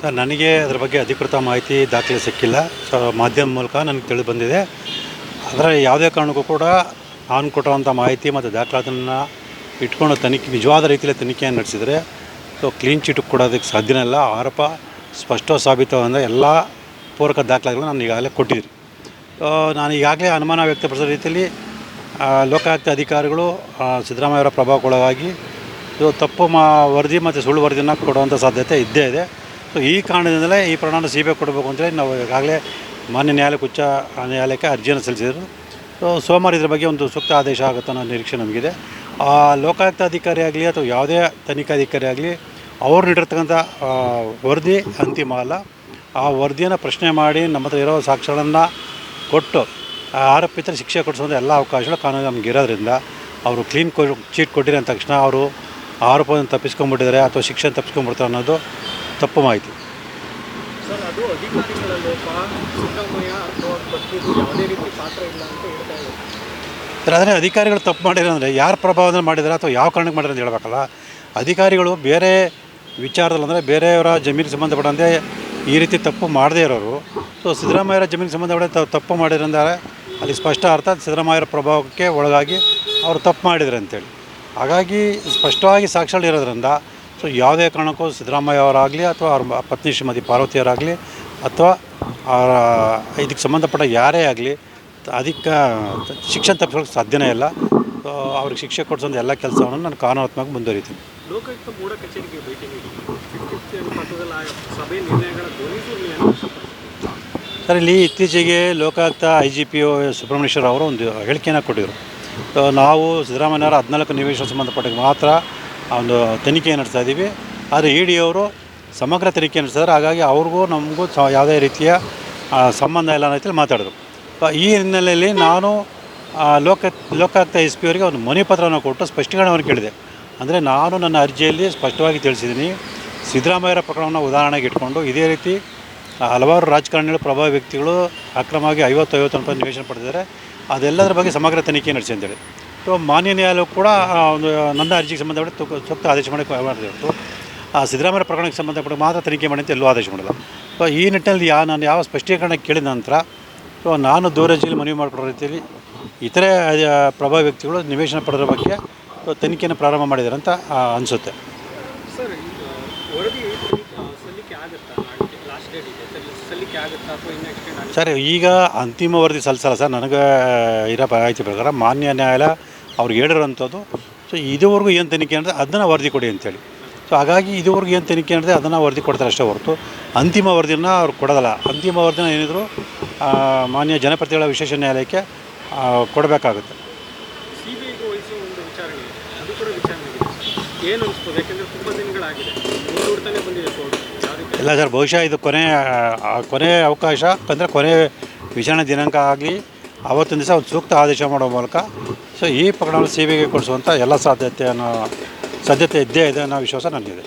Sir, ನನಗೆ ಅದರ ಬಗ್ಗೆ ಅಧಿಕೃತ ಮಾಹಿತಿ ದಾಖಲೆ ಸಿಕ್ಕಿಲ್ಲ. ಸೊ ಮಾಧ್ಯಮ ಮೂಲಕ ನನಗೆ ತಿಳಿದು ಬಂದಿದೆ. ಆದರೆ ಯಾವುದೇ ಕಾರಣಕ್ಕೂ ಕೂಡ ನಾನು ಕೊಟ್ಟಿರುವಂಥ ಮಾಹಿತಿ ಮತ್ತು ದಾಖಲಾತಿಯನ್ನು ಇಟ್ಕೊಂಡು ನಿಜವಾದ ರೀತಿಯಲ್ಲಿ ತನಿಖೆಯನ್ನು ನಡೆಸಿದರೆ ಸೊ ಕ್ಲೀನ್ ಚೀಟ್ ಕೊಡೋದಕ್ಕೆ ಸಾಧ್ಯನೇ ಇಲ್ಲ. ಆರೋಪ ಸ್ಪಷ್ಟವಾಗಿ ಸಾಬೀತವಾದ ಎಲ್ಲ ಪೂರಕ ದಾಖಲೆಗಳನ್ನು ನಾನು ಈಗಾಗಲೇ ಕೊಟ್ಟಿದ್ದೀನಿ. ನಾನು ಈಗಾಗಲೇ ಅನುಮಾನ ವ್ಯಕ್ತಪಡಿಸೋ ರೀತಿಯಲ್ಲಿ ಲೋಕಾಯುಕ್ತ ಅಧಿಕಾರಿಗಳು ಸಿದ್ದರಾಮಯ್ಯವರ ಪ್ರಭಾವಕ್ಕೊಳಗಾಗಿ ತಪ್ಪು ವರದಿ ಮತ್ತು ಸುಳ್ಳು ವರದಿಯನ್ನು ಕೊಡುವಂಥ ಸಾಧ್ಯತೆ ಇದ್ದೇ ಇದೆ. ಸೊ ಈ ಕಾರಣದಿಂದಲೇ ಈ ಪ್ರಕರಣ CBI ಕೊಡಬೇಕು ಅಂತೇಳಿ ನಾವು ಈಗಾಗಲೇ ಮಾನ್ಯ ನ್ಯಾಯಾಲಯಕ್ಕೆ ಉಚ್ಚ ನ್ಯಾಯಾಲಯಕ್ಕೆ ಅರ್ಜಿಯನ್ನು ಸಲ್ಲಿಸಿದರು. ಸೊ ಸೋಮವಾರ ಇದರ ಬಗ್ಗೆ ಒಂದು ಸೂಕ್ತ ಆದೇಶ ಆಗುತ್ತೆ ಅನ್ನೋ ನಿರೀಕ್ಷೆ ನಮಗಿದೆ. ಲೋಕಾಯುಕ್ತ ಅಧಿಕಾರಿ ಆಗಲಿ ಅಥವಾ ಯಾವುದೇ ತನಿಖಾಧಿಕಾರಿ ಆಗಲಿ ಅವ್ರು ನೀಡಿರ್ತಕ್ಕಂಥ ವರದಿ ಅಂತಿಮ ಅಲ್ಲ. ಆ ವರದಿಯನ್ನು ಪ್ರಶ್ನೆ ಮಾಡಿ ನಮ್ಮ ಹತ್ರ ಇರೋ ಸಾಕ್ಷ್ಯಗಳನ್ನು ಕೊಟ್ಟು ಆರೋಪಿತರ ಶಿಕ್ಷೆ ಕೊಡಿಸುವಂಥ ಎಲ್ಲ ಅವಕಾಶಗಳು ಕಾನೂನು ನಮ್ಗೆ ಇರೋದ್ರಿಂದ ಅವರು ಕ್ಲೀನ್ ಚೀಟ್ ಕೊಟ್ಟಿರೋ ಅಂದ ತಕ್ಷಣ ಅವರು ಆರೋಪವನ್ನು ತಪ್ಪಿಸ್ಕೊಂಡ್ಬಿಟ್ಟಿದ್ದಾರೆ ಅಥವಾ ಶಿಕ್ಷೆ ತಪ್ಪಿಸ್ಕೊಂಡ್ಬಿಡ್ತಾರೆ ಅನ್ನೋದು ತಪ್ಪು ಮಾಹಿತಿ. ಸರ್, ಅದು ಅಧಿಕಾರಿಗಳ ಲೋಪ, ಸಿದ್ದರಾಮಯ್ಯ ಅಥವಾ ಯಾವುದೇ ರೀತಿ ಪಾತ್ರ ಇಲ್ಲ ಅಂತ ಹೇಳ್ತಾ ಇದ್ದಾರೆ. ಸರ್, ಆದರೆ ಅಧಿಕಾರಿಗಳು ತಪ್ಪು ಮಾಡಿರೋ ಅಂದರೆ ಯಾರು ಪ್ರಭಾವದಲ್ಲಿ ಮಾಡಿದ್ದಾರೆ ಅಥವಾ ಯಾವ ಕಾರಣಕ್ಕೆ ಮಾಡಿದ್ರೆ ಅಂತ ಹೇಳಬೇಕಲ್ಲ. ಅಧಿಕಾರಿಗಳು ಬೇರೆ ವಿಚಾರದಲ್ಲಿ ಅಂದರೆ ಬೇರೆಯವರ ಜಮೀನಿಗೆ ಸಂಬಂಧಪಟ್ಟಂತೆ ಈ ರೀತಿ ತಪ್ಪು ಮಾಡದೇ ಇರೋರು ಸೊ ಸಿದ್ದರಾಮಯ್ಯರ ಜಮೀನಿಗೆ ಸಂಬಂಧಪಟ್ಟ ತಪ್ಪು ಮಾಡಿರಂದರೆ ಅಲ್ಲಿ ಸ್ಪಷ್ಟ ಅರ್ಥ ಸಿದ್ದರಾಮಯ್ಯರ ಪ್ರಭಾವಕ್ಕೆ ಒಳಗಾಗಿ ಅವರು ತಪ್ಪು ಮಾಡಿದ್ದಾರೆ ಅಂತೇಳಿ. ಹಾಗಾಗಿ ಸ್ಪಷ್ಟವಾಗಿ ಸಾಕ್ಷ್ಯಗಳು ಇರೋದ್ರಿಂದ ಸೊ ಯಾವುದೇ ಕಾರಣಕ್ಕೂ ಸಿದ್ದರಾಮಯ್ಯ ಅವರಾಗಲಿ ಅಥವಾ ಅವ್ರ ಪತ್ನಿ ಶ್ರೀಮತಿ ಪಾರ್ವತಿಯವರಾಗಲಿ ಅಥವಾ ಇದಕ್ಕೆ ಸಂಬಂಧಪಟ್ಟ ಯಾರೇ ಆಗಲಿ ಅದಕ್ಕೆ ಶಿಕ್ಷೆ ತಪ್ಪಿಸೋಕ್ಕೆ ಸಾಧ್ಯನೇ ಇಲ್ಲ. ಅವ್ರಿಗೆ ಶಿಕ್ಷೆ ಕೊಡಿಸೋಂಥ ಎಲ್ಲ ಕೆಲಸವನ್ನು ನಾನು ಕಾನೂನಾತ್ಮಕವಾಗಿ ಮುಂದುವರಿತೀನಿ. ಲೋಕಾಯುಕ್ತ ಮೂಢ ಕಚೇರಿಗೆ ಭೇಟಿ ನೀಡಿ ಸಭೆ ನಿರ್ಣಯಗಳ ಸರ್, ಇಲ್ಲಿ ಇತ್ತೀಚೆಗೆ ಲೋಕಾಯುಕ್ತ IGP ಸುಬ್ರಹ್ಮಣ್ಯೇಶ್ವರ ಅವರು ಒಂದು ಹೇಳಿಕೆಯನ್ನು ಕೊಟ್ಟಿದ್ದರು. ನಾವು ಸಿದ್ದರಾಮಯ್ಯನವರ 14 ನಿವೇಶನ ಸಂಬಂಧಪಟ್ಟ ಮಾತ್ರ ಒಂದು ತನಿಖೆ ನಡೆಸ್ತಾ ಇದ್ದೀವಿ. ಆದರೆ ED ಅವರು ಸಮಗ್ರ ತನಿಖೆ ನಡೆಸಿದ್ದಾರೆ. ಹಾಗಾಗಿ ಅವ್ರಿಗೂ ನಮಗೂ ಯಾವುದೇ ರೀತಿಯ ಸಂಬಂಧ ಇಲ್ಲ ಅನ್ನೋ ರೀತಿಯಲ್ಲಿ ಮಾತಾಡಿದ್ರು. ಈ ಹಿನ್ನೆಲೆಯಲ್ಲಿ ನಾನು ಲೋಕಾಯುಕ್ತ SP ಅವರಿಗೆ ಒಂದು ಮನವಿ ಪತ್ರವನ್ನು ಕೊಟ್ಟು ಸ್ಪಷ್ಟೀಕರಣವನ್ನು ಕೇಳಿದೆ. ಅಂದರೆ ನಾನು ನನ್ನ ಅರ್ಜಿಯಲ್ಲಿ ಸ್ಪಷ್ಟವಾಗಿ ತಿಳಿಸಿದ್ದೀನಿ, ಸಿದ್ದರಾಮಯ್ಯರ ಪ್ರಕರಣವನ್ನು ಉದಾಹರಣೆಗೆ ಇಟ್ಕೊಂಡು ಇದೇ ರೀತಿ ಹಲವಾರು ರಾಜಕಾರಣಿಗಳು ಪ್ರಭಾವಿ ವ್ಯಕ್ತಿಗಳು ಅಕ್ರಮವಾಗಿ 50 ರೂಪಾಯಿ ನಿವೇಶನ ಪಡೆದಿದ್ದಾರೆ, ಅದೆಲ್ಲದರ ಬಗ್ಗೆ ಸಮಗ್ರ ತನಿಖೆ ನಡೆಸಿ ಅಂತೇಳಿ. ಸೊ ಮಾನ್ಯ ನ್ಯಾಯಾಲಯ ಕೂಡ ಒಂದು ನನ್ನ ಅರ್ಜಿಗೆ ಸಂಬಂಧಪಟ್ಟ ಸೂಕ್ತ ಆದೇಶ ಮಾಡಿದೆ ಹೊರತು ಸಿದ್ದರಾಮಯ್ಯ ಪ್ರಕರಣಕ್ಕೆ ಸಂಬಂಧಪಟ್ಟ ಮಾತ್ರ ತನಿಖೆ ಮಾಡಿ ಅಂತ ಎಲ್ಲೂ ಆದೇಶ ಮಾಡಿಲ್ಲ. ಸೊ ಈ ನಿಟ್ಟಿನಲ್ಲಿ ನಾನು ಯಾವ ಸ್ಪಷ್ಟೀಕರಣ ಕೇಳಿದ ನಂತರ ಸೊ ನಾನು ದೂರಜಿಯಲ್ಲಿ ಮನವಿ ಮಾಡಿಕೊಡೋ ರೀತಿಯಲ್ಲಿ ಇತರೆ ಪ್ರಭಾವಿ ವ್ಯಕ್ತಿಗಳು ನಿವೇಶನ ಪಡೆದ್ರ ಬಗ್ಗೆ ತನಿಖೆಯನ್ನು ಪ್ರಾರಂಭ ಮಾಡಿದ್ದಾರೆ ಅಂತ ಅನಿಸುತ್ತೆ. ಸರ್, ವರದಿ ಸಲ್ಲಿಕೆ ಆಗುತ್ತಾ? ಲಾಸ್ಟ್ ಡೇಟ್ ಇದೆ, ಸಲ್ಲಿಕೆ ಆಗುತ್ತಾ ಅಥವಾ ಇನ್ನು ಎಕ್ಸ್ಟೆಂಡ್ ಆಗುತ್ತೆ? ಸರ್, ಈಗ ಅಂತಿಮ ವರದಿ ಸಲ್ಲಿಸಲ್ಲ ಸರ್. ನನಗೆ ಇರೋ ಮಾಹಿತಿ ಪ್ರಕಾರ ಮಾನ್ಯ ನ್ಯಾಯಾಲಯ ಅವ್ರಿಗೆ ಹೇಳಿರೋಂಥದ್ದು ಸೊ ಇದುವರೆಗೂ ಏನು ತನಿಖೆ ಅಂದರೆ ಅದನ್ನು ವರದಿ ಕೊಡಿ ಅಂತೇಳಿ. ಸೊ ಹಾಗಾಗಿ ಇದುವರೆಗೂ ಏನು ತನಿಖೆ ಅಂದರೆ ಅದನ್ನು ವರದಿ ಕೊಡ್ತಾರೆ ಅಷ್ಟೇ ಹೊರತು ಅಂತಿಮ ವರದಿನ ಅವ್ರು ಕೊಡೋದಲ್ಲ. ಅಂತಿಮ ವರದಿನ ಏನಿದ್ರು ಮಾನ್ಯ ಜನಪ್ರತಿನಿಧಿಗಳ ವಿಶೇಷ ನ್ಯಾಯಾಲಯಕ್ಕೆ ಕೊಡಬೇಕಾಗುತ್ತೆ. CBIಗೆ ವಹಿಸುವ ಒಂದು ವಿಚಾರಣೆ ಅದು ಕೂಡ ವಿಚಾರಣೆ ಏನು ಅನಿಸ್ತದೆ? ಯಾಕೆಂದರೆ ತುಂಬ ದಿನಗಳಾಗಿದೆ, ಮುಂದೂಡ್ತಾನೆ ಬಂದಿದೆ ಕೋರ್ಟ್. ಇಲ್ಲ ಸರ್, ಬಹುಶಃ ಇದು ಕೊನೆ ಅವಕಾಶ ಅಂದರೆ ಕೊನೆ ವಿಚಾರಣೆ ದಿನಾಂಕ ಆಗಲಿ ಆವತ್ತಿನ ದಿವಸ ಒಂದು ಸೂಕ್ತ ಆದೇಶ ಮಾಡೋ ಮೂಲಕ ಸೊ ಈ ಪ್ರಕರಣವನ್ನು CBIಗೆ ಕೊಡಿಸುವಂಥ ಎಲ್ಲ ಸಾಧ್ಯತೆ ಇದ್ದೇ ಇದೆ ಅನ್ನೋ ವಿಶ್ವಾಸ ನನಗಿದೆ.